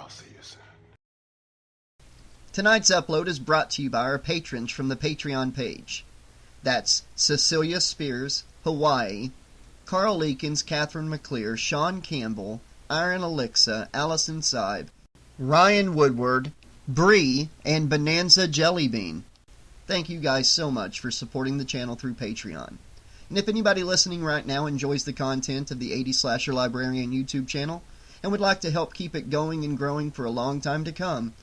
I'll see you soon. Tonight's upload is brought to you by our patrons from the Patreon page. That's Cecilia Spears, Hawaii, Carl Leakins, Catherine McClear, Sean Campbell, Iron Alexa, Allison Sibe, Ryan Woodward, Bree, and Bonanza Jellybean. Thank you guys so much for supporting the channel through Patreon. And if anybody listening right now enjoys the content of the 80 Slasher Librarian YouTube channel and would like to help keep it going and growing for a long time to come,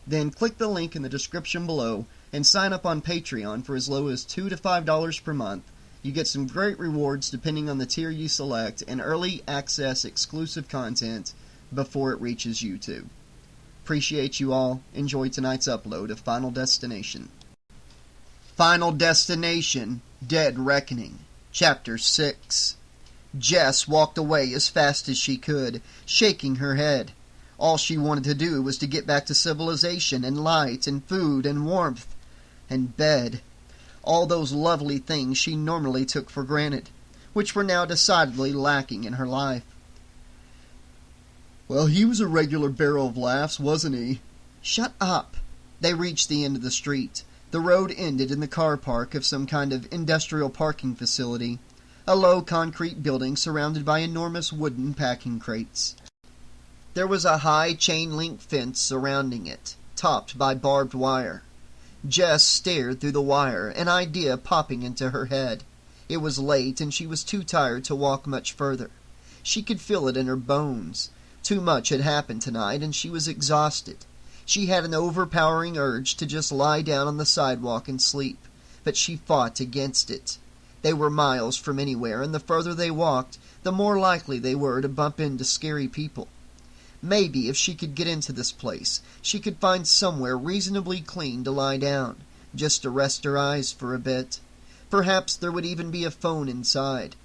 then click the link in the description below and sign up on Patreon for as low as $2 to $5 per month. You get some great rewards depending on the tier you select and early access exclusive content before it reaches YouTube. Appreciate you all. Enjoy tonight's upload of Final Destination. Final Destination, Dead Reckoning, Chapter 6. Jess walked away as fast as she could, shaking her head. All she wanted to do was to get back to civilization and light and food and warmth and bed. All those lovely things she normally took for granted, which were now decidedly lacking in her life. Well, he was a regular barrel of laughs, wasn't he? Shut up. They reached the end of the street. The road ended in the car park of some kind of industrial parking facility, a low concrete building surrounded by enormous wooden packing crates. There was a high chain-link fence surrounding it, topped by barbed wire. Jess stared through the wire, an idea popping into her head. It was late, and she was too tired to walk much further. She could feel it in her bones. Too much had happened tonight, and she was exhausted. She had an overpowering urge to just lie down on the sidewalk and sleep, but she fought against it. They were miles from anywhere, and the further they walked, the more likely they were to bump into scary people. Maybe if she could get into this place, she could find somewhere reasonably clean to lie down, just to rest her eyes for a bit. Perhaps there would even be a phone inside.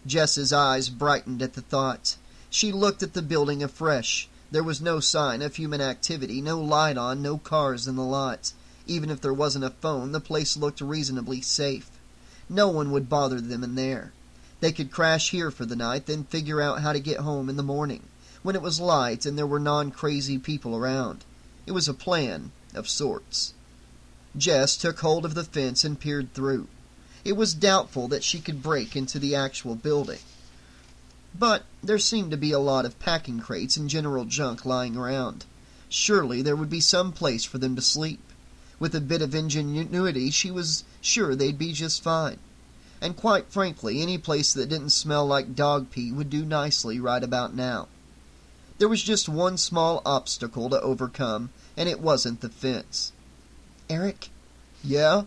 Jess's eyes brightened at the thought. She looked at the building afresh. There was no sign of human activity, no light on, no cars in the lot. Even if there wasn't a phone, the place looked reasonably safe. No one would bother them in there. They could crash here for the night, then figure out how to get home in the morning, when it was light and there were non-crazy people around. It was a plan, of sorts. Jess took hold of the fence and peered through. It was doubtful that she could break into the actual building. But there seemed to be a lot of packing crates and general junk lying around. Surely there would be some place for them to sleep. With a bit of ingenuity, she was sure they'd be just fine. And quite frankly, any place that didn't smell like dog pee would do nicely right about now. There was just one small obstacle to overcome, and it wasn't the fence. Eric? Yeah?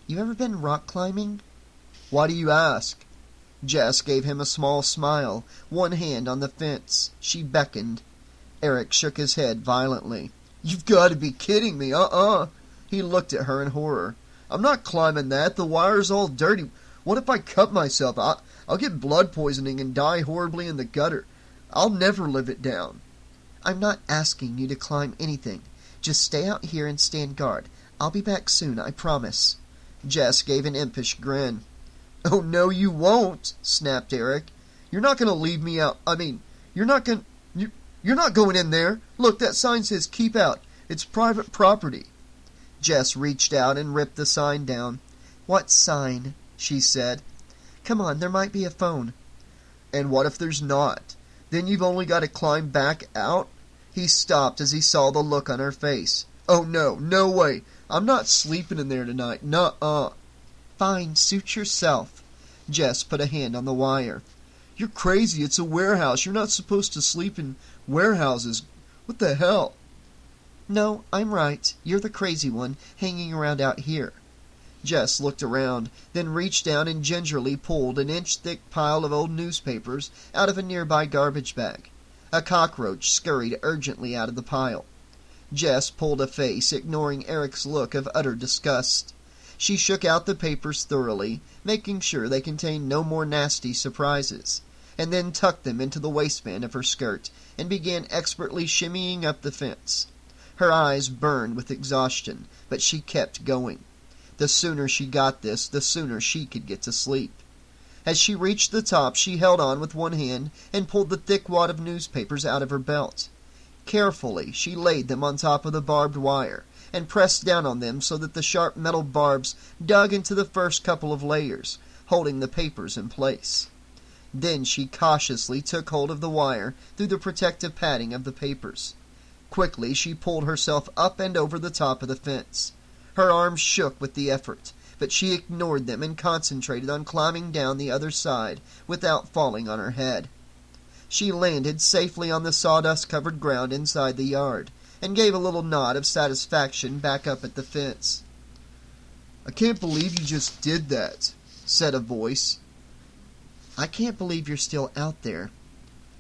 You ever been rock climbing? Why do you ask? Jess gave him a small smile, one hand on the fence. She beckoned. Eric shook his head violently. You've got to be kidding me, He looked at her in horror. I'm not climbing that. The wire's all dirty. What if I cut myself? I'll get blood poisoning and die horribly in the gutter. I'll never live it down. I'm not asking you to climb anything. Just stay out here and stand guard. I'll be back soon, I promise. Jess gave an impish grin. Oh, no, you won't, snapped Eric. You're not going to leave me out. You're not going in there. Look, that sign says keep out. It's private property. Jess reached out and ripped the sign down. What sign? She said. Come on, there might be a phone. And what if there's not? Then you've only got to climb back out? He stopped as he saw the look on her face. Oh, no, no way. I'm not sleeping in there tonight. Nuh-uh. Fine, suit yourself. Jess put a hand on the wire. You're crazy. It's a warehouse. You're not supposed to sleep in warehouses. What the hell? No, I'm right. You're the crazy one, hanging around out here. Jess looked around, then reached down and gingerly pulled an inch-thick pile of old newspapers out of a nearby garbage bag. A cockroach scurried urgently out of the pile. Jess pulled a face, ignoring Eric's look of utter disgust. She shook out the papers thoroughly, making sure they contained no more nasty surprises, and then tucked them into the waistband of her skirt and began expertly shimmying up the fence. Her eyes burned with exhaustion, but she kept going. The sooner she got this, the sooner she could get to sleep. As she reached the top, she held on with one hand and pulled the thick wad of newspapers out of her belt. Carefully, she laid them on top of the barbed wire and pressed down on them so that the sharp metal barbs dug into the first couple of layers, holding the papers in place. Then she cautiously took hold of the wire through the protective padding of the papers. Quickly, she pulled herself up and over the top of the fence. Her arms shook with the effort, but she ignored them and concentrated on climbing down the other side without falling on her head. She landed safely on the sawdust-covered ground inside the yard, and gave a little nod of satisfaction back up at the fence. "I can't believe you just did that," said a voice. "I can't believe you're still out there."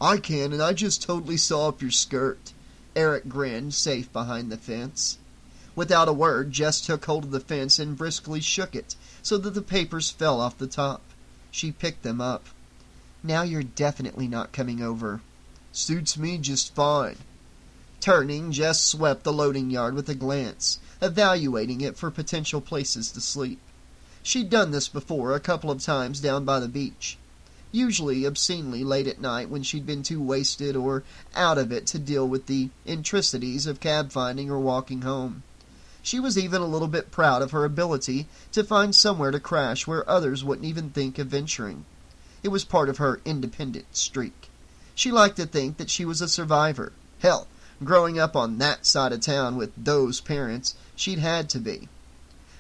"I can, and I just totally saw up your skirt." Eric grinned, safe behind the fence. Without a word, Jess took hold of the fence and briskly shook it so that the papers fell off the top. She picked them up. "Now you're definitely not coming over." "Suits me just fine." Turning, Jess swept the loading yard with a glance, evaluating it for potential places to sleep. She'd done this before a couple of times down by the beach, usually obscenely late at night when she'd been too wasted or out of it to deal with the intricacies of cab finding or walking home. She was even a little bit proud of her ability to find somewhere to crash where others wouldn't even think of venturing. It was part of her independent streak. She liked to think that she was a survivor. Hell, growing up on that side of town with those parents, she'd had to be.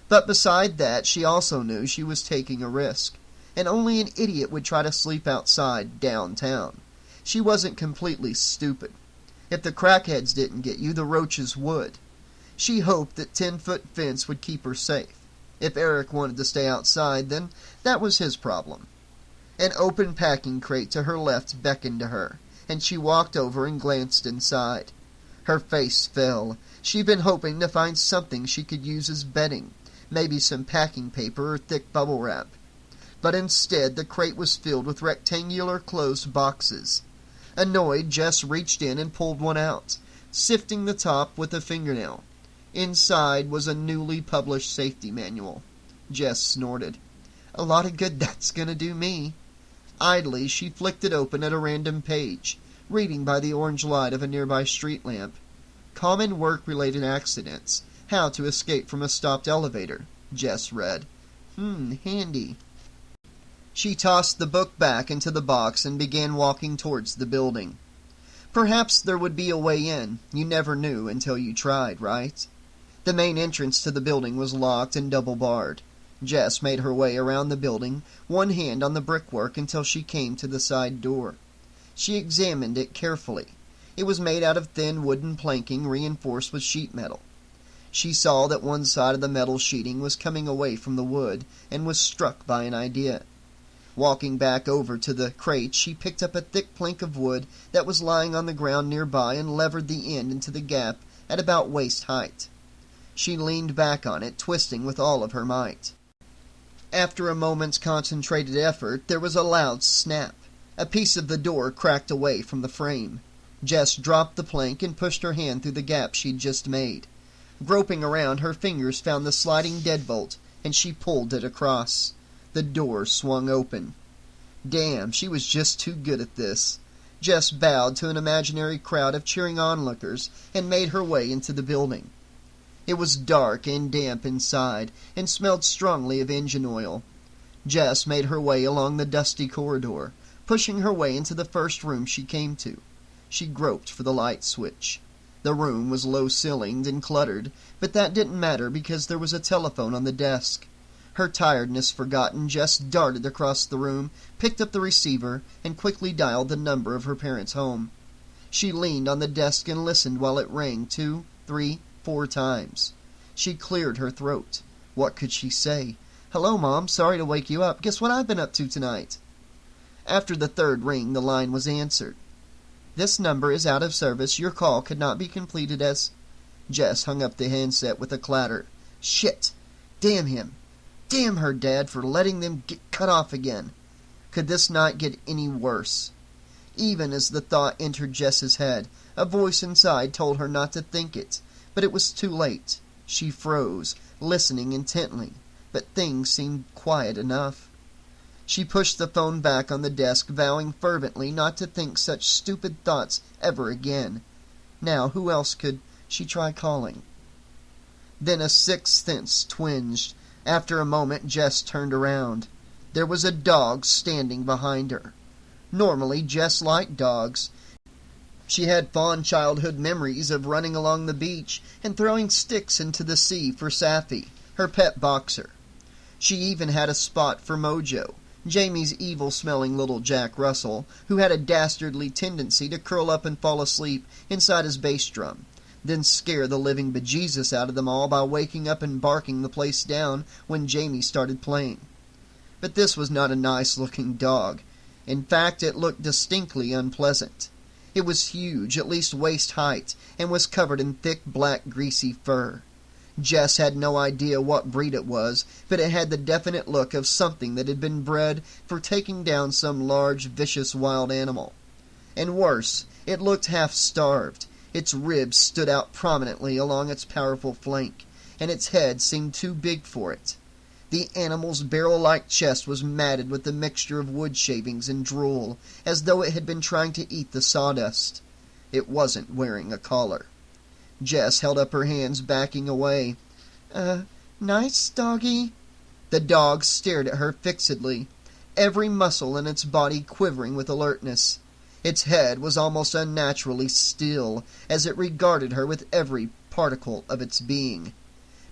But beside that, she also knew she was taking a risk, and only an idiot would try to sleep outside downtown. She wasn't completely stupid. If the crackheads didn't get you, the roaches would. She hoped that 10-foot fence would keep her safe. If Eric wanted to stay outside, then that was his problem. An open packing crate to her left beckoned to her, and she walked over and glanced inside. Her face fell. She'd been hoping to find something she could use as bedding, maybe some packing paper or thick bubble wrap. But instead, the crate was filled with rectangular closed boxes. Annoyed, Jess reached in and pulled one out, sifting the top with a fingernail. Inside was a newly published safety manual. Jess snorted. "A lot of good that's gonna do me." Idly, she flicked it open at a random page, reading by the orange light of a nearby street lamp. "Common work-related accidents. How to escape from a stopped elevator," Jess read. Handy. She tossed the book back into the box and began walking towards the building. Perhaps there would be a way in. You never knew until you tried, right? The main entrance to the building was locked and double-barred. Jess made her way around the building, one hand on the brickwork, until she came to the side door. She examined it carefully. It was made out of thin wooden planking reinforced with sheet metal. She saw that one side of the metal sheeting was coming away from the wood, and was struck by an idea. Walking back over to the crate, she picked up a thick plank of wood that was lying on the ground nearby and levered the end into the gap at about waist height. She leaned back on it, twisting with all of her might. After a moment's concentrated effort, there was a loud snap. A piece of the door cracked away from the frame. Jess dropped the plank and pushed her hand through the gap she'd just made. Groping around, her fingers found the sliding deadbolt, and she pulled it across. The door swung open. Damn, she was just too good at this. Jess bowed to an imaginary crowd of cheering onlookers and made her way into the building. It was dark and damp inside, and smelled strongly of engine oil. Jess made her way along the dusty corridor, pushing her way into the first room she came to. She groped for the light switch. The room was low-ceilinged and cluttered, but that didn't matter because there was a telephone on the desk. Her tiredness forgotten, Jess darted across the room, picked up the receiver, and quickly dialed the number of her parents' home. She leaned on the desk and listened while it rang 2, 3, 4 times. She cleared her throat. What could she say? "Hello, Mom. Sorry to wake you up. Guess what I've been up to tonight?" After the third ring, the line was answered. "This number is out of service. Your call could not be completed as—" Jess hung up the handset with a clatter. Shit! Damn him! Damn her dad for letting them get cut off again. Could this not get any worse? Even as the thought entered Jess's head, a voice inside told her not to think it. But it was too late. She froze, listening intently, but things seemed quiet enough. She pushed the phone back on the desk, vowing fervently not to think such stupid thoughts ever again. Now, who else could she try calling? Then a sixth sense twinged. After a moment, Jess turned around. There was a dog standing behind her. Normally, Jess liked dogs. She had fond childhood memories of running along the beach and throwing sticks into the sea for Safi, her pet boxer. She even had a spot for Mojo, Jamie's evil-smelling little Jack Russell, who had a dastardly tendency to curl up and fall asleep inside his bass drum, then scare the living bejesus out of them all by waking up and barking the place down when Jamie started playing. But this was not a nice-looking dog. In fact, it looked distinctly unpleasant. It was huge, at least waist-height, and was covered in thick, black, greasy fur. Jess had no idea what breed it was, but it had the definite look of something that had been bred for taking down some large, vicious wild animal. And worse, it looked half-starved. Its ribs stood out prominently along its powerful flank, and its head seemed too big for it. The animal's barrel-like chest was matted with a mixture of wood shavings and drool, as though it had been trying to eat the sawdust. It wasn't wearing a collar. Jess held up her hands, backing away. Nice doggy." The dog stared at her fixedly, every muscle in its body quivering with alertness. Its head was almost unnaturally still, as it regarded her with every particle of its being.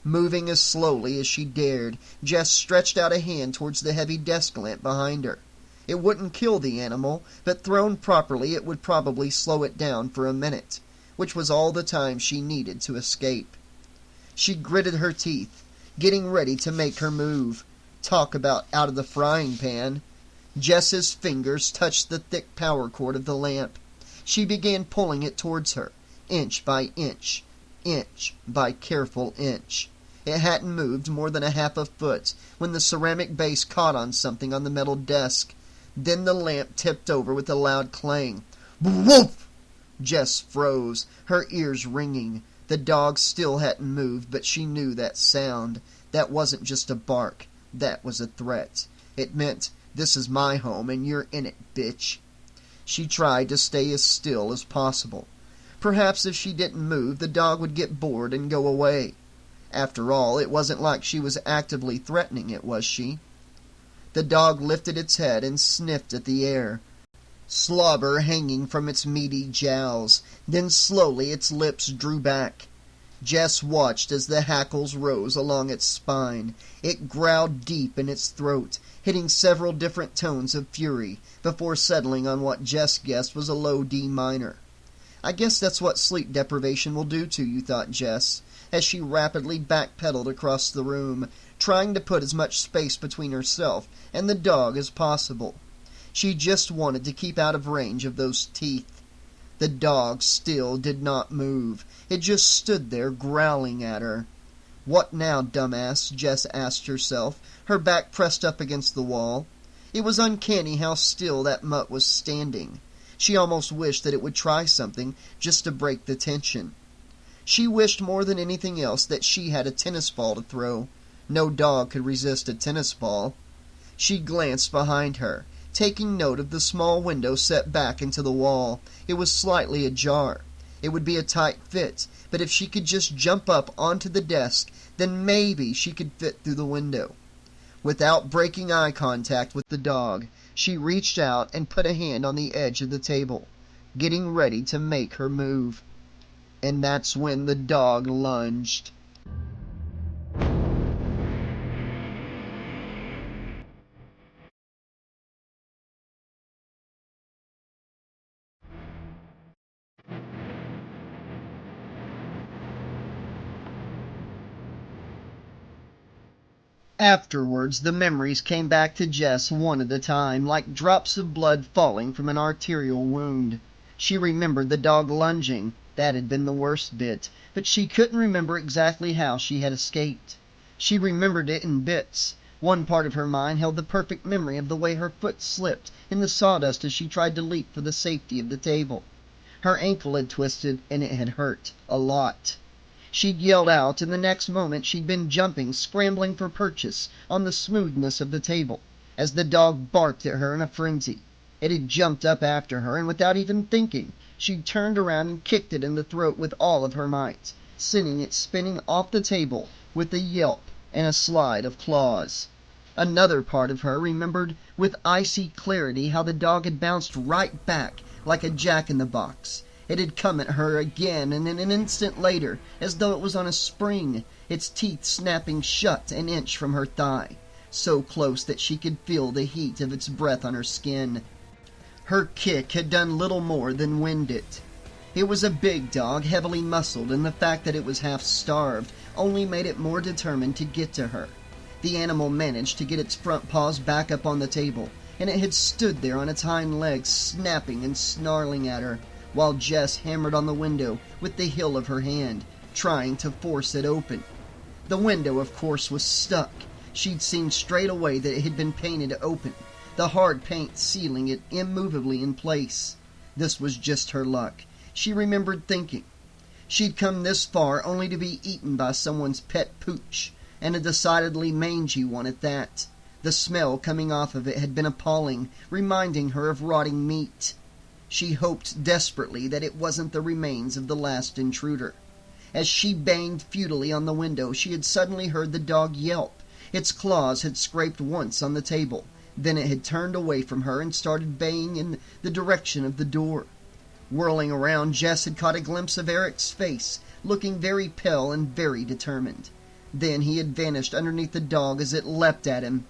Moving as slowly as she dared, Jess stretched out a hand towards the heavy desk lamp behind her. It wouldn't kill the animal, but thrown properly it would probably slow it down for a minute, which was all the time she needed to escape. She gritted her teeth, getting ready to make her move. Talk about out of the frying pan. Jess's fingers touched the thick power cord of the lamp. She began pulling it towards her, inch by inch, inch by careful inch. It hadn't moved more than a half a foot when the ceramic base caught on something on the metal desk. Then the lamp tipped over with a loud clang. Woof! Jess froze, her ears ringing. The dog still hadn't moved, but she knew that sound. That wasn't just a bark. That was a threat. It meant, "This is my home, and you're in it, bitch." She tried to stay as still as possible. Perhaps if she didn't move, the dog would get bored and go away. After all, it wasn't like she was actively threatening it, was she? The dog lifted its head and sniffed at the air, slobber hanging from its meaty jowls. Then slowly its lips drew back. Jess watched as the hackles rose along its spine. It growled deep in its throat, hitting several different tones of fury, before settling on what Jess guessed was a low D minor. I guess that's what sleep deprivation will do to you, thought Jess, as she rapidly backpedaled across the room, trying to put as much space between herself and the dog as possible. She just wanted to keep out of range of those teeth. The dog still did not move. It just stood there growling at her. What now, dumbass? Jess asked herself, her back pressed up against the wall. It was uncanny how still that mutt was standing. She almost wished that it would try something just to break the tension. She wished more than anything else that she had a tennis ball to throw. No dog could resist a tennis ball. She glanced behind her, taking note of the small window set back into the wall. It was slightly ajar. It would be a tight fit, but if she could just jump up onto the desk, then maybe she could fit through the window. Without breaking eye contact with the dog, she reached out and put a hand on the edge of the table, getting ready to make her move. And that's when the dog lunged. Afterwards, the memories came back to Jess one at a time, like drops of blood falling from an arterial wound. She remembered the dog lunging. That had been the worst bit, but she couldn't remember exactly how she had escaped. She remembered it in bits. One part of her mind held the perfect memory of the way her foot slipped in the sawdust as she tried to leap for the safety of the table. Her ankle had twisted, and it had hurt a lot. She'd yelled out, and the next moment she'd been jumping, scrambling for purchase on the smoothness of the table, as the dog barked at her in a frenzy. It had jumped up after her, and without even thinking, She turned around and kicked it in the throat with all of her might, sending it spinning off the table with a yelp and a slide of claws. Another part of her remembered with icy clarity how the dog had bounced right back like a jack-in-the-box. It had come at her again, and in an instant later, as though it was on a spring, its teeth snapping shut an inch from her thigh, so close that she could feel the heat of its breath on her skin. Her kick had done little more than wind it. It was a big dog, heavily muscled, and the fact that it was half-starved only made it more determined to get to her. The animal managed to get its front paws back up on the table, and it had stood there on its hind legs, snapping and snarling at her, while Jess hammered on the window with the heel of her hand, trying to force it open. The window, of course, was stuck. She'd seen straight away that it had been painted open, the hard paint sealing it immovably in place. This was just her luck, she remembered thinking. She'd come this far only to be eaten by someone's pet pooch, and a decidedly mangy one at that. The smell coming off of it had been appalling, reminding her of rotting meat. She hoped desperately that it wasn't the remains of the last intruder. As she banged futilely on the window, she had suddenly heard the dog yelp. Its claws had scraped once on the table. Then it had turned away from her and started baying in the direction of the door. Whirling around, Jess had caught a glimpse of Eric's face, looking very pale and very determined. Then he had vanished underneath the dog as it leapt at him.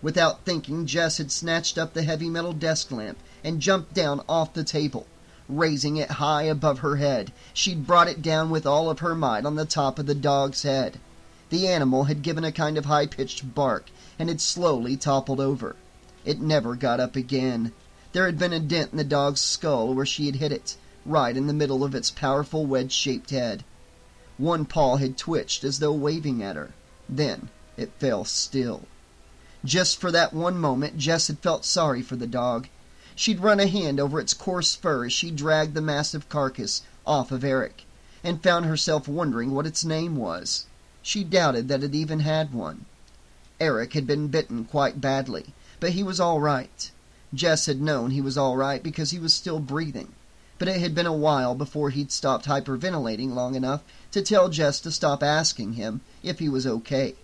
Without thinking, Jess had snatched up the heavy metal desk lamp and jumped down off the table. Raising it high above her head, she'd brought it down with all of her might on the top of the dog's head. The animal had given a kind of high-pitched bark and had slowly toppled over. It never got up again. There had been a dent in the dog's skull where she had hit it, right in the middle of its powerful wedge-shaped head. One paw had twitched as though waving at her. Then it fell still. Just for that one moment, Jess had felt sorry for the dog. She'd run a hand over its coarse fur as she dragged the massive carcass off of Eric, and found herself wondering what its name was. She doubted that it even had one. Eric had been bitten quite badly, but he was all right. Jess had known he was all right because he was still breathing, but it had been a while before he'd stopped hyperventilating long enough to tell Jess to stop asking him if he was okay.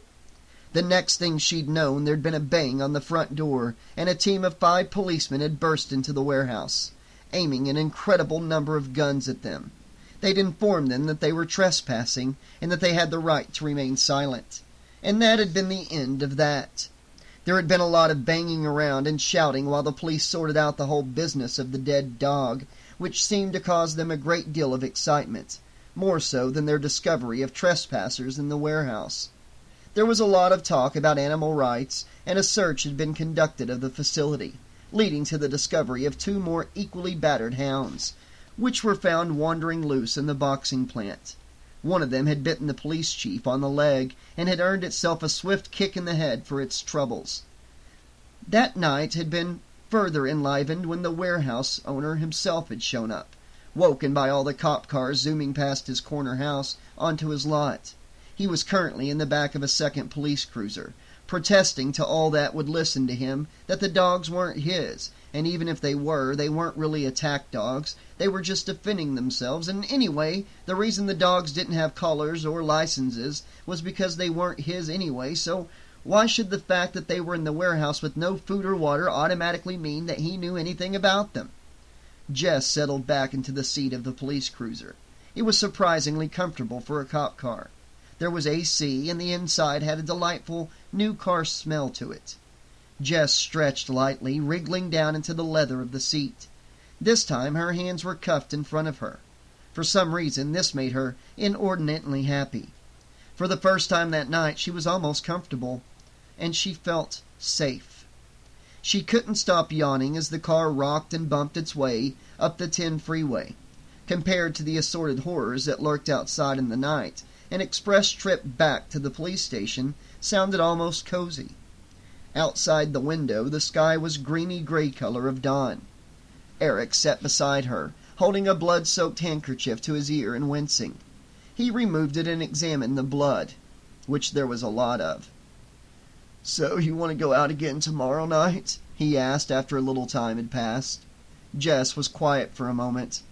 The next thing she'd known, there'd been a bang on the front door, and a team of 5 policemen had burst into the warehouse, aiming an incredible number of guns at them. They'd informed them that they were trespassing, and that they had the right to remain silent. And that had been the end of that. There had been a lot of banging around and shouting while the police sorted out the whole business of the dead dog, which seemed to cause them a great deal of excitement, more so than their discovery of trespassers in the warehouse. There was a lot of talk about animal rights, and a search had been conducted of the facility, leading to the discovery of 2 more equally battered hounds, which were found wandering loose in the boxing plant. One of them had bitten the police chief on the leg, and had earned itself a swift kick in the head for its troubles. That night had been further enlivened when the warehouse owner himself had shown up, woken by all the cop cars zooming past his corner house onto his lot. He was currently in the back of a second police cruiser, protesting to all that would listen to him that the dogs weren't his, and even if they weren't really attack dogs. They were just defending themselves, and anyway, the reason the dogs didn't have collars or licenses was because they weren't his anyway, so why should the fact that they were in the warehouse with no food or water automatically mean that he knew anything about them? Jess settled back into the seat of the police cruiser. It was surprisingly comfortable for a cop car. There was AC, and the inside had a delightful new car smell to it. Jess stretched lightly, wriggling down into the leather of the seat. This time her hands were cuffed in front of her. For some reason, this made her inordinately happy. For the first time that night, she was almost comfortable, and she felt safe. She couldn't stop yawning as the car rocked and bumped its way up the 10 freeway. Compared to the assorted horrors that lurked outside in the night, an express trip back to the police station sounded almost cozy. Outside the window, the sky was greeny-gray color of dawn. Eric sat beside her, holding a blood-soaked handkerchief to his ear and wincing. He removed it and examined the blood, which there was a lot of. "So you want to go out again tomorrow night?" he asked after a little time had passed. Jess was quiet for a moment.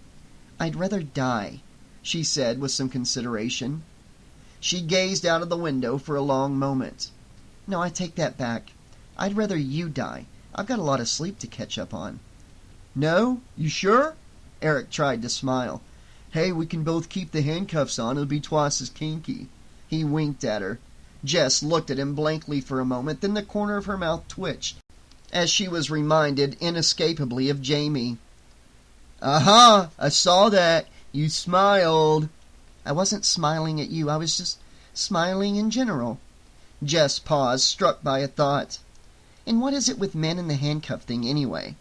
"I'd rather die," she said with some consideration. She gazed out of the window for a long moment. "No, I take that back. I'd rather you die. I've got a lot of sleep to catch up on." "No? You sure?" Eric tried to smile. "Hey, we can both keep the handcuffs on. It'll be twice as kinky." He winked at her. Jess looked at him blankly for a moment, then the corner of her mouth twitched, as she was reminded inescapably of Jamie. "Aha! I saw that. You smiled." "I wasn't smiling at you. I was just smiling in general." Jess paused, struck by a thought. "And what is it with men and the handcuff thing, anyway?"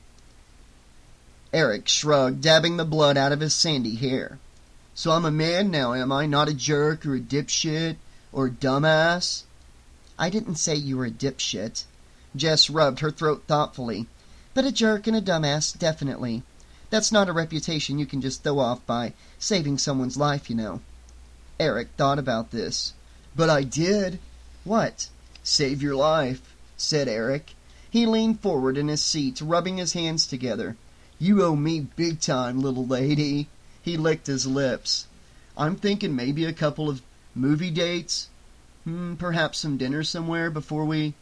Eric shrugged, dabbing the blood out of his sandy hair. "So I'm a man now, am I? Not a jerk or a dipshit or a dumbass?" "I didn't say you were a dipshit." Jess rubbed her throat thoughtfully. "But a jerk and a dumbass, definitely. That's not a reputation you can just throw off by saving someone's life, you know." Eric thought about this. "But I did." "What?" "Save your life," said Eric. He leaned forward in his seat, rubbing his hands together. "You owe me big time, little lady." He licked his lips. "I'm thinking maybe a couple of movie dates. Perhaps some dinner somewhere before we—"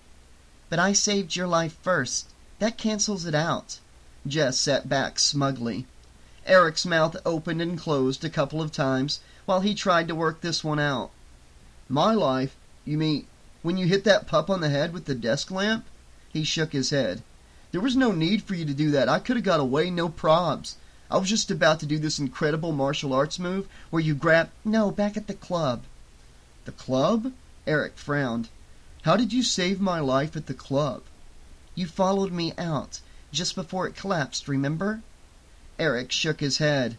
"But I saved your life first. That cancels it out." Jess sat back smugly. Eric's mouth opened and closed a couple of times while he tried to work this one out. "My life? You mean when you hit that pup on the head with the desk lamp?" He shook his head. "There was no need for you to do that. I could have got away, no probs. I was just about to do this incredible martial arts move where you grab—" "No, back at the club." "The club?" Eric frowned. "How did you save my life at the club?" "You followed me out just before it collapsed, remember?" Eric shook his head.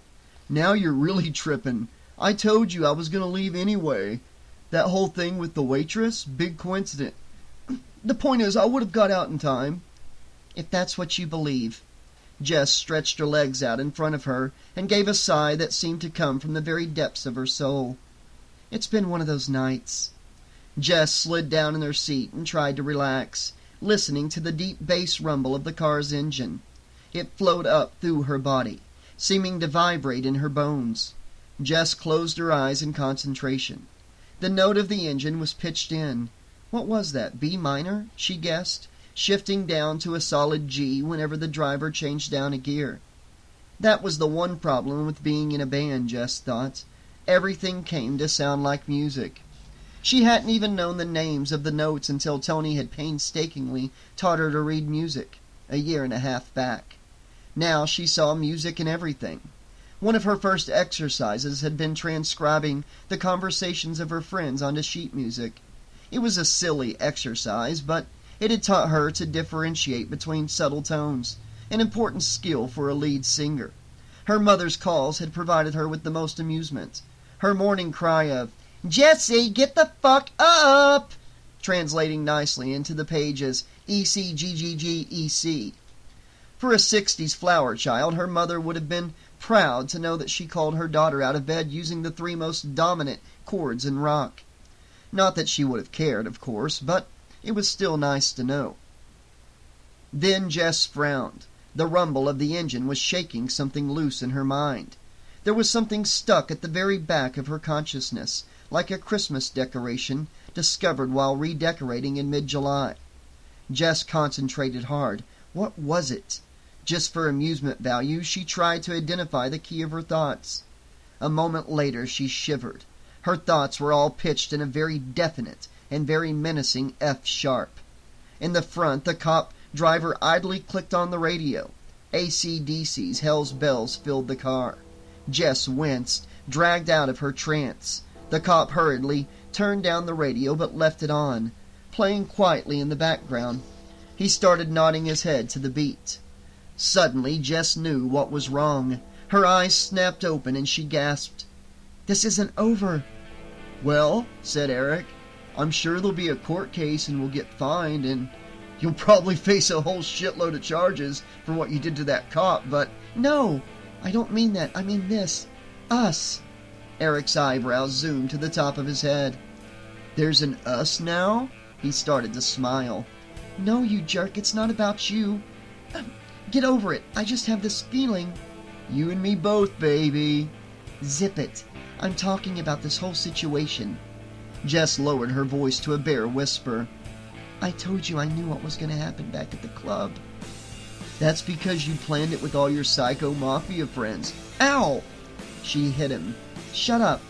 "Now you're really tripping. I told you I was going to leave anyway. That whole thing with the waitress, big coincidence. The point is, I would have got out in time." "If that's what you believe." Jess stretched her legs out in front of her and gave a sigh that seemed to come from the very depths of her soul. "It's been one of those nights." Jess slid down in her seat and tried to relax, listening to the deep bass rumble of the car's engine. It flowed up through her body, seeming to vibrate in her bones. Jess closed her eyes in concentration. The note of the engine was pitched in. What was that, B minor, she guessed, shifting down to a solid G whenever the driver changed down a gear. That was the one problem with being in a band, Jess thought. Everything came to sound like music. She hadn't even known the names of the notes until Tony had painstakingly taught her to read music, a year and a half back. Now she saw music in everything. One of her first exercises had been transcribing the conversations of her friends onto sheet music. It was a silly exercise, but it had taught her to differentiate between subtle tones, an important skill for a lead singer. Her mother's calls had provided her with the most amusement. Her morning cry of, "Jessie, get the fuck up!" translating nicely into the page as ECGGGEC. For a 60s flower child, her mother would have been proud to know that she called her daughter out of bed using the three most dominant chords in rock. Not that she would have cared, of course, but it was still nice to know. Then Jess frowned. The rumble of the engine was shaking something loose in her mind. There was something stuck at the very back of her consciousness, like a Christmas decoration discovered while redecorating in mid-July. Jess concentrated hard. What was it? Just for amusement value, she tried to identify the key of her thoughts. A moment later, she shivered. Her thoughts were all pitched in a very definite and very menacing F-sharp. In the front, the cop driver idly clicked on the radio. AC/DC's Hell's Bells filled the car. Jess winced, dragged out of her trance. The cop hurriedly turned down the radio but left it on, playing quietly in the background. He started nodding his head to the beat. Suddenly, Jess knew what was wrong. Her eyes snapped open and she gasped, "This isn't over." "Well," said Eric, "I'm sure there'll be a court case and we'll get fined and you'll probably face a whole shitload of charges for what you did to that cop, but—" "No, I don't mean that. I mean this. Us." Eric's eyebrows zoomed to the top of his head. "There's an us now?" He started to smile. "No, you jerk, it's not about you. Get over it. I just have this feeling." You and me both, baby. Zip it. I'm talking about this whole situation. Jess lowered her voice to a bare whisper. I told you I knew what was going to happen back at the club. That's because you planned it with all your psycho mafia friends. Ow! She hit him. Shut up.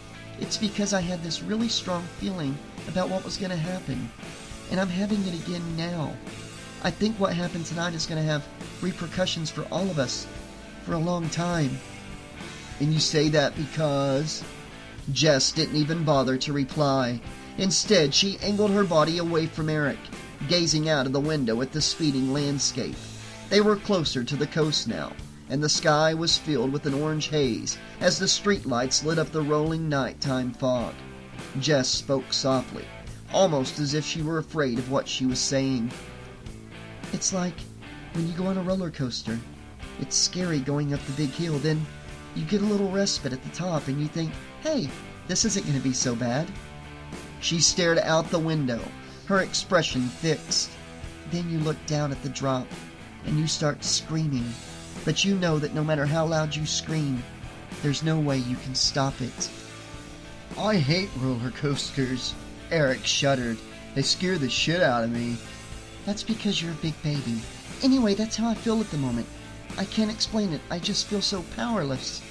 It's because I had this really strong feeling about what was going to happen. And I'm having it again now. I think what happened tonight is going to have repercussions for all of us for a long time. And you say that because... Jess didn't even bother to reply. Instead, she angled her body away from Eric, gazing out of the window at the speeding landscape. They were closer to the coast now, and the sky was filled with an orange haze as the streetlights lit up the rolling nighttime fog. Jess spoke softly, almost as if she were afraid of what she was saying. It's like when you go on a roller coaster. It's scary going up the big hill, then you get a little respite at the top and you think, hey, this isn't going to be so bad. She stared out the window, her expression fixed. Then you look down at the drop and you start screaming. But you know that no matter how loud you scream, there's no way you can stop it. I hate roller coasters. Eric shuddered. They scare the shit out of me. That's because you're a big baby. Anyway, that's how I feel at the moment. I can't explain it. I just feel so powerless.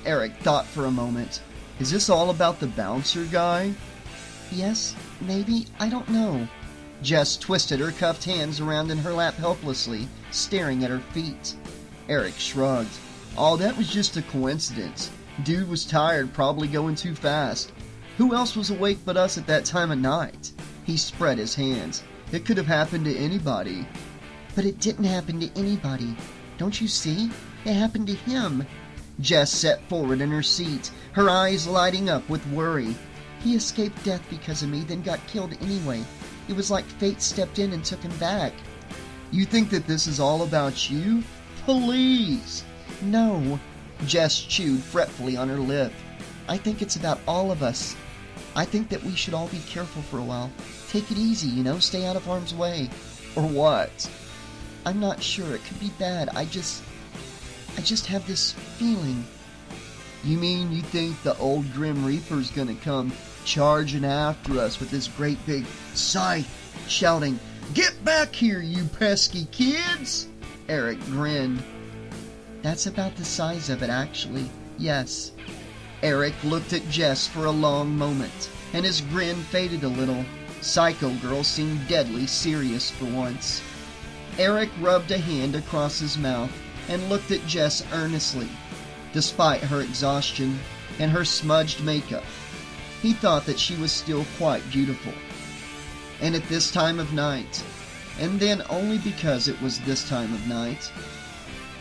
Eric thought for a moment. Is this all about the bouncer guy? Yes, maybe. I don't know. Jess twisted her cuffed hands around in her lap helplessly, staring at her feet. Eric shrugged. Oh, that was just a coincidence. Dude was tired, probably going too fast. Who else was awake but us at that time of night? He spread his hands. It could have happened to anybody. But it didn't happen to anybody. Don't you see? It happened to him. Jess sat forward in her seat, her eyes lighting up with worry. He escaped death because of me, then got killed anyway. It was like fate stepped in and took him back. You think that this is all about you? Please! No. Jess chewed fretfully on her lip. I think it's about all of us. I think that we should all be careful for a while. Take it easy, stay out of harm's way. Or what? I'm not sure. It could be bad. I just have this feeling. You mean you think the old Grim Reaper's gonna come charging after us with this great big scythe, shouting, "Get back here, you pesky kids!" Eric grinned. That's about the size of it, actually. Yes. Eric looked at Jess for a long moment, and his grin faded a little. Psycho Girl seemed deadly serious for once. Eric rubbed a hand across his mouth and looked at Jess earnestly. Despite her exhaustion and her smudged makeup, he thought that she was still quite beautiful. And at this time of night, and then only because it was this time of night,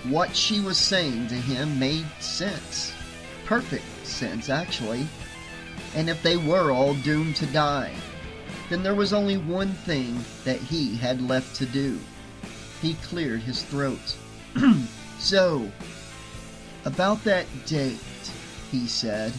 what she was saying to him made sense. Perfect sense, actually. And if they were all doomed to die, then there was only one thing that he had left to do. He cleared his throat. So, about that date, he said.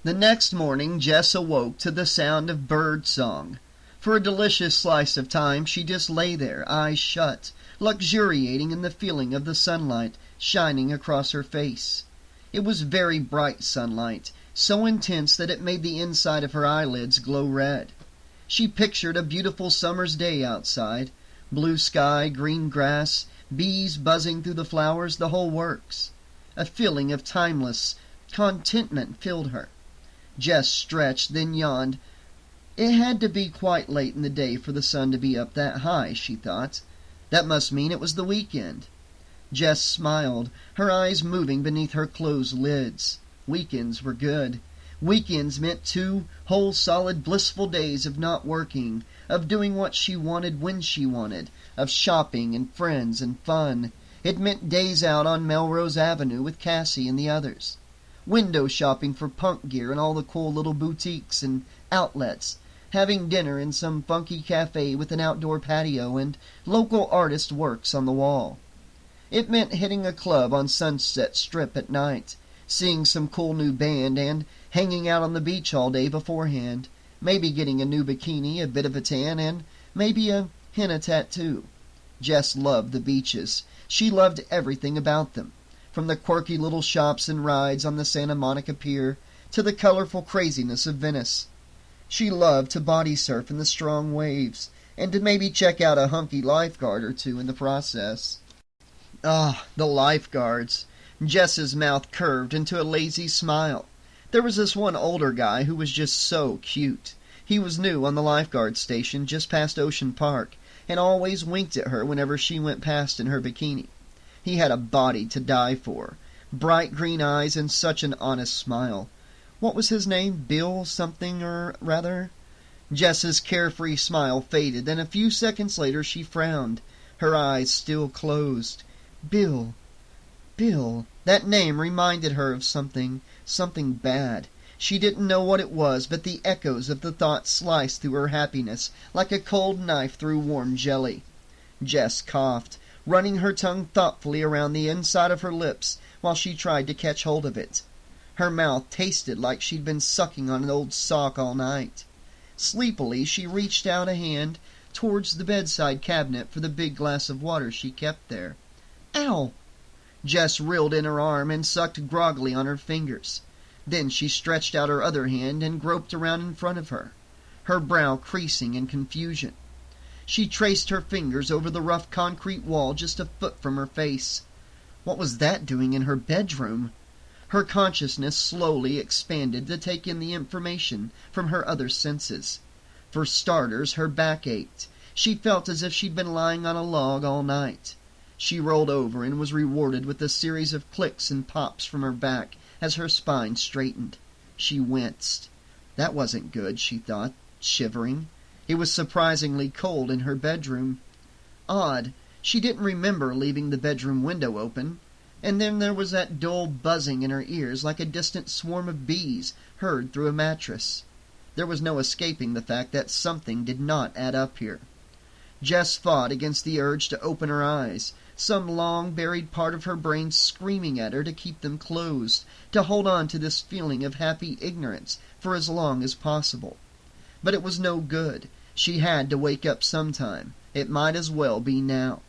The next morning, Jess awoke to the sound of bird song. For a delicious slice of time, she just lay there, eyes shut, luxuriating in the feeling of the sunlight shining across her face. It was very bright sunlight, so intense that it made the inside of her eyelids glow red. She pictured a beautiful summer's day outside, blue sky, green grass, bees buzzing through the flowers, the whole works. A feeling of timeless contentment filled her. Jess stretched, then yawned. It had to be quite late in the day for the sun to be up that high, she thought. That must mean it was the weekend. Jess smiled, her eyes moving beneath her closed lids. Weekends were good. Weekends meant 2 whole solid blissful days of not working, of doing what she wanted when she wanted, of shopping and friends and fun. It meant days out on Melrose Avenue with Cassie and the others. Window shopping for punk gear in all the cool little boutiques and outlets. Having dinner in some funky cafe with an outdoor patio and local artist works on the wall. It meant hitting a club on Sunset Strip at night, seeing some cool new band, and hanging out on the beach all day beforehand, maybe getting a new bikini, a bit of a tan, and maybe a henna tattoo. Jess loved the beaches. She loved everything about them, from the quirky little shops and rides on the Santa Monica Pier to the colorful craziness of Venice. She loved to body surf in the strong waves, and to maybe check out a hunky lifeguard or two in the process. Ah, the lifeguards. Jess's mouth curved into a lazy smile. There was this one older guy who was just so cute. He was new on the lifeguard station just past Ocean Park, and always winked at her whenever she went past in her bikini. He had a body to die for, bright green eyes and such an honest smile. What was his name? Bill something or rather? Jess's carefree smile faded, and a few seconds later she frowned, her eyes still closed. Bill. That name reminded her of something bad. She didn't know what it was, but the echoes of the thought sliced through her happiness like a cold knife through warm jelly. Jess coughed, running her tongue thoughtfully around the inside of her lips while she tried to catch hold of it. Her mouth tasted like she'd been sucking on an old sock all night. Sleepily, she reached out a hand towards the bedside cabinet for the big glass of water she kept there. Ow! Jess reeled in her arm and sucked groggily on her fingers. Then she stretched out her other hand and groped around in front of her, her brow creasing in confusion. She traced her fingers over the rough concrete wall just a foot from her face. What was that doing in her bedroom? Her consciousness slowly expanded to take in the information from her other senses. For starters, her back ached. She felt as if she'd been lying on a log all night. She rolled over and was rewarded with a series of clicks and pops from her back as her spine straightened. She winced. That wasn't good, she thought, shivering. It was surprisingly cold in her bedroom. Odd, she didn't remember leaving the bedroom window open. And then there was that dull buzzing in her ears like a distant swarm of bees heard through a mattress. There was no escaping the fact that something did not add up here. Jess fought against the urge to open her eyes, some long-buried part of her brain screaming at her to keep them closed, to hold on to this feeling of happy ignorance for as long as possible. But it was no good. She had to wake up sometime. It might as well be now.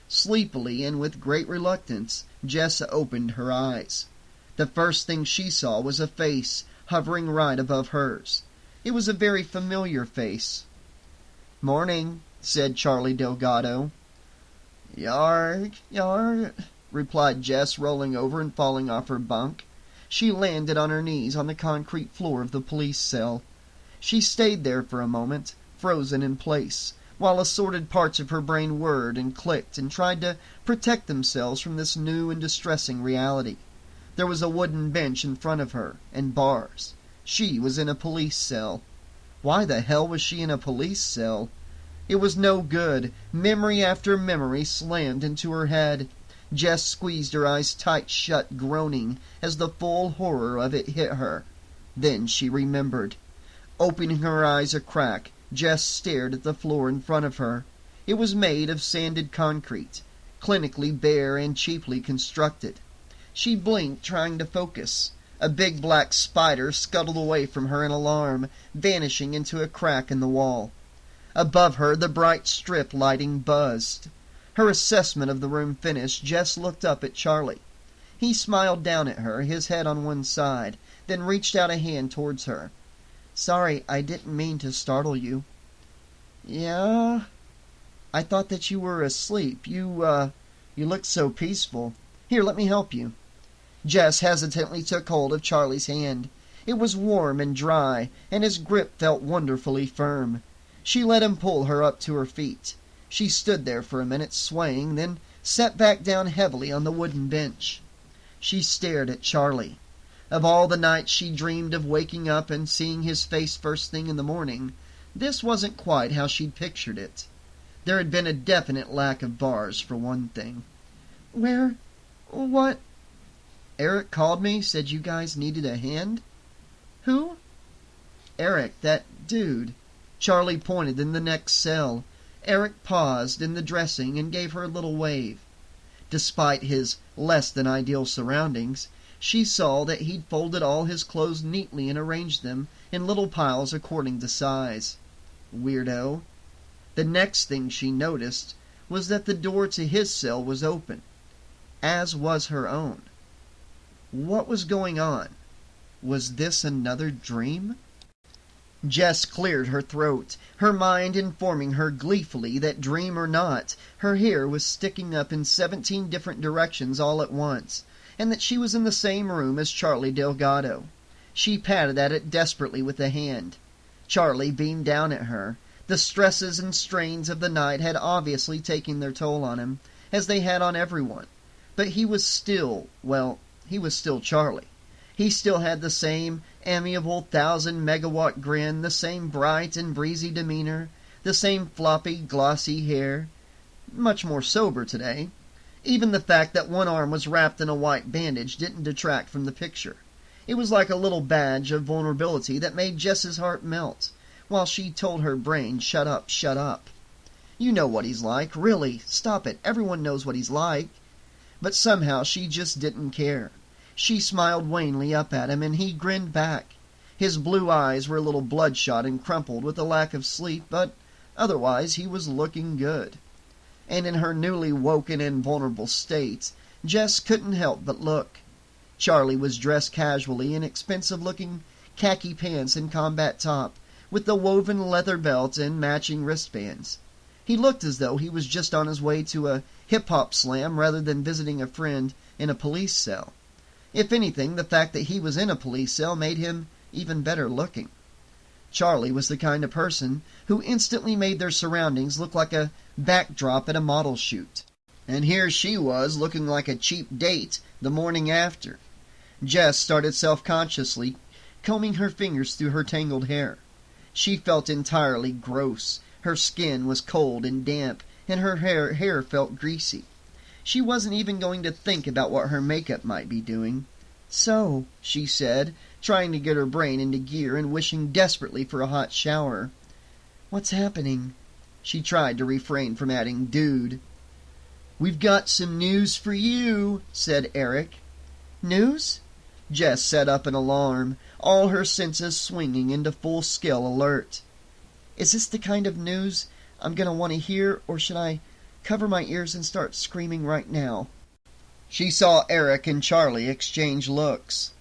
Sleepily and with great reluctance, Jess opened her eyes. The first thing she saw was a face hovering right above hers. It was a very familiar face. "Morning," said Charlie Delgado. "Yarg, yarg," replied Jess, rolling over and falling off her bunk. She landed on her knees on the concrete floor of the police cell. She stayed there for a moment, frozen in place, while assorted parts of her brain whirred and clicked and tried to protect themselves from this new and distressing reality. There was a wooden bench in front of her, and bars. She was in a police cell. Why the hell was she in a police cell? It was no good. Memory after memory slammed into her head. Jess squeezed her eyes tight shut, groaning, as the full horror of it hit her. Then she remembered. Opening her eyes a crack, Jess stared at the floor in front of her. It was made of sanded concrete, clinically bare and cheaply constructed. She blinked, trying to focus. A big black spider scuttled away from her in alarm, vanishing into a crack in the wall. Above her, the bright strip lighting buzzed. Her assessment of the room finished, Jess looked up at Charlie. He smiled down at her, his head on one side, then reached out a hand towards her. "Sorry, I didn't mean to startle you." "Yeah? I thought that you were asleep. You looked so peaceful. Here, let me help you." Jess hesitantly took hold of Charlie's hand. It was warm and dry, and his grip felt wonderfully firm. She let him pull her up to her feet. She stood there for a minute, swaying, then sat back down heavily on the wooden bench. She stared at Charlie. Of all the nights she dreamed of waking up and seeing his face first thing in the morning, this wasn't quite how she'd pictured it. There had been a definite lack of bars, for one thing. What? Eric called me, said you guys needed a hand? Who? Eric, that dude. Charlie pointed in the next cell. Eric paused in the dressing and gave her a little wave. Despite his less-than-ideal surroundings, she saw that he'd folded all his clothes neatly and arranged them in little piles according to size. Weirdo. The next thing she noticed was that the door to his cell was open, as was her own. What was going on? Was this another dream? Jess cleared her throat, her mind informing her gleefully that, dream or not, her hair was sticking up in 17 different directions all at once, and that she was in the same room as Charlie Delgado. She patted at it desperately with a hand. Charlie beamed down at her. The stresses and strains of the night had obviously taken their toll on him, as they had on everyone. But he was still Charlie. He still had the same amiable 1,000-megawatt grin, the same bright and breezy demeanor, the same floppy, glossy hair. Much more sober today. Even the fact that one arm was wrapped in a white bandage didn't detract from the picture. It was like a little badge of vulnerability that made Jess's heart melt, while she told her brain, shut up, shut up. You know what he's like. Really, stop it. Everyone knows what he's like. But somehow she just didn't care. She smiled wanly up at him, and he grinned back. His blue eyes were a little bloodshot and crumpled with a lack of sleep, but otherwise he was looking good. And in her newly woken and vulnerable state, Jess couldn't help but look. Charlie was dressed casually in expensive-looking khaki pants and combat top, with the woven leather belt and matching wristbands. He looked as though he was just on his way to a hip-hop slam rather than visiting a friend in a police cell. If anything, the fact that he was in a police cell made him even better looking. Charlie was the kind of person who instantly made their surroundings look like a backdrop at a model shoot. And here she was, looking like a cheap date the morning after. Jess started self-consciously combing her fingers through her tangled hair. She felt entirely gross. Her skin was cold and damp, and her hair felt greasy. She wasn't even going to think about what her makeup might be doing. "So," she said, trying to get her brain into gear and wishing desperately for a hot shower. "What's happening?" She tried to refrain from adding "dude." "We've got some news for you," said Eric. "News?" Jess sat up in alarm, all her senses swinging into full-scale alert. "Is this the kind of news I'm going to want to hear, or should I cover my ears and start screaming right now?" She saw Eric and Charlie exchange looks.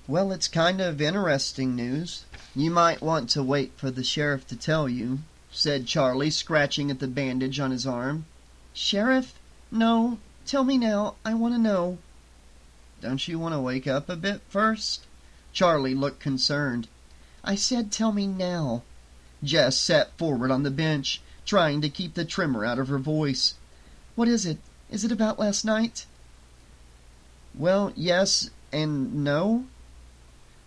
"Well, it's kind of interesting news. You might want to wait for the sheriff to tell you," said Charlie, scratching at the bandage on his arm. "Sheriff? No. Tell me now. I want to know." "Don't you want to wake up a bit first?" Charlie looked concerned. "I said tell me now." Jess sat forward on the bench, trying to keep the tremor out of her voice. "What is it? Is it about last night?" "Well, yes and no."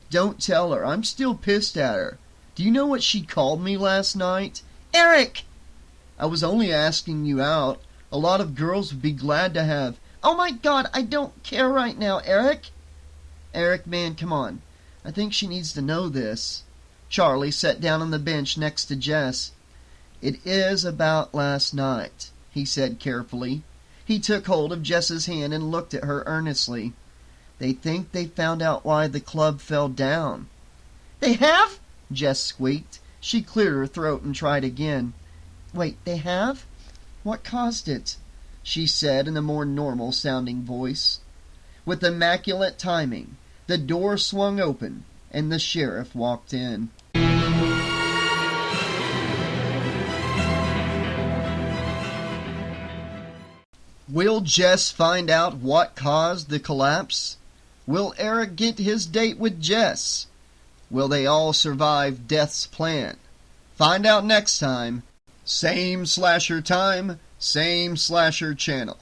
"Don't tell her. I'm still pissed at her. Do you know what she called me last night?" "Eric!" "I was only asking you out. A lot of girls would be glad to have—" "Oh my God, I don't care right now, Eric." "Eric, man, come on. I think she needs to know this." Charlie sat down on the bench next to Jess. "It is about last night," he said carefully. He took hold of Jess's hand and looked at her earnestly. "They think they found out why the club fell down." "They have?" Jess squeaked. She cleared her throat and tried again. "Wait, they have? What caused it?" she said in a more normal-sounding voice. With immaculate timing, the door swung open and the sheriff walked in. Will Jess find out what caused the collapse? Will Eric get his date with Jess? Will they all survive death's plan? Find out next time. Same slasher time, same slasher channel.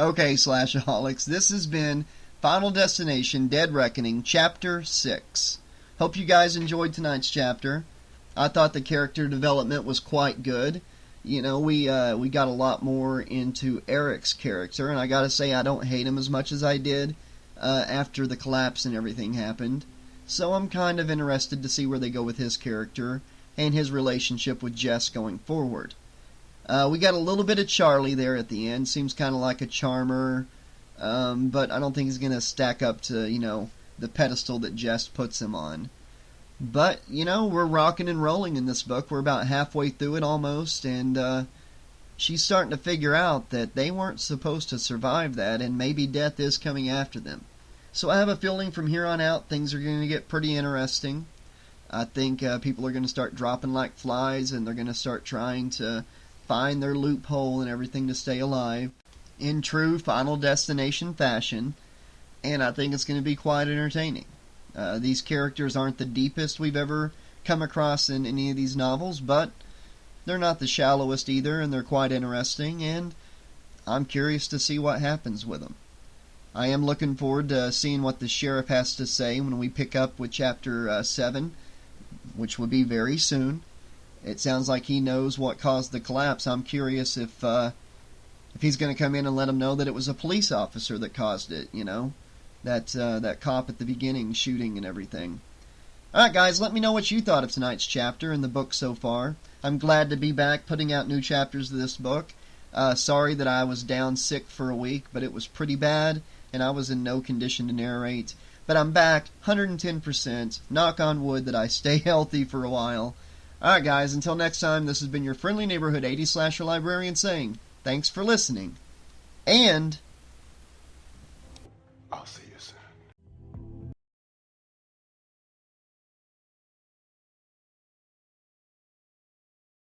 Okay, Slashaholics, this has been Final Destination Dead Reckoning, Chapter 6. Hope you guys enjoyed tonight's chapter. I thought the character development was quite good. You know, we got a lot more into Eric's character, and I gotta say I don't hate him as much as I did after the collapse and everything happened. So I'm kind of interested to see where they go with his character and his relationship with Jess going forward. We got a little bit of Charlie there at the end. Seems kind of like a charmer, but I don't think he's going to stack up to, the pedestal that Jess puts him on. But, we're rocking and rolling in this book. We're about halfway through it almost, and she's starting to figure out that they weren't supposed to survive that, and maybe death is coming after them. So I have a feeling from here on out things are going to get pretty interesting. I think people are going to start dropping like flies, and they're going to start trying to find their loophole and everything to stay alive in true Final Destination fashion, and I think it's going to be quite entertaining. These characters aren't the deepest we've ever come across in any of these novels, but they're not the shallowest either, and they're quite interesting, and I'm curious to see what happens with them. I am looking forward to seeing what the sheriff has to say when we pick up with Chapter 7, which will be very soon. It sounds like he knows what caused the collapse. I'm curious if he's going to come in and let him know that it was a police officer that caused it, that cop at the beginning shooting and everything. Alright guys, let me know what you thought of tonight's chapter and the book so far. I'm glad to be back putting out new chapters of this book. Sorry that I was down sick for a week, but it was pretty bad, and I was in no condition to narrate. But I'm back, 110%. Knock on wood that I stay healthy for a while. Alright guys, until next time, this has been your friendly neighborhood 80s slasher librarian saying, thanks for listening, and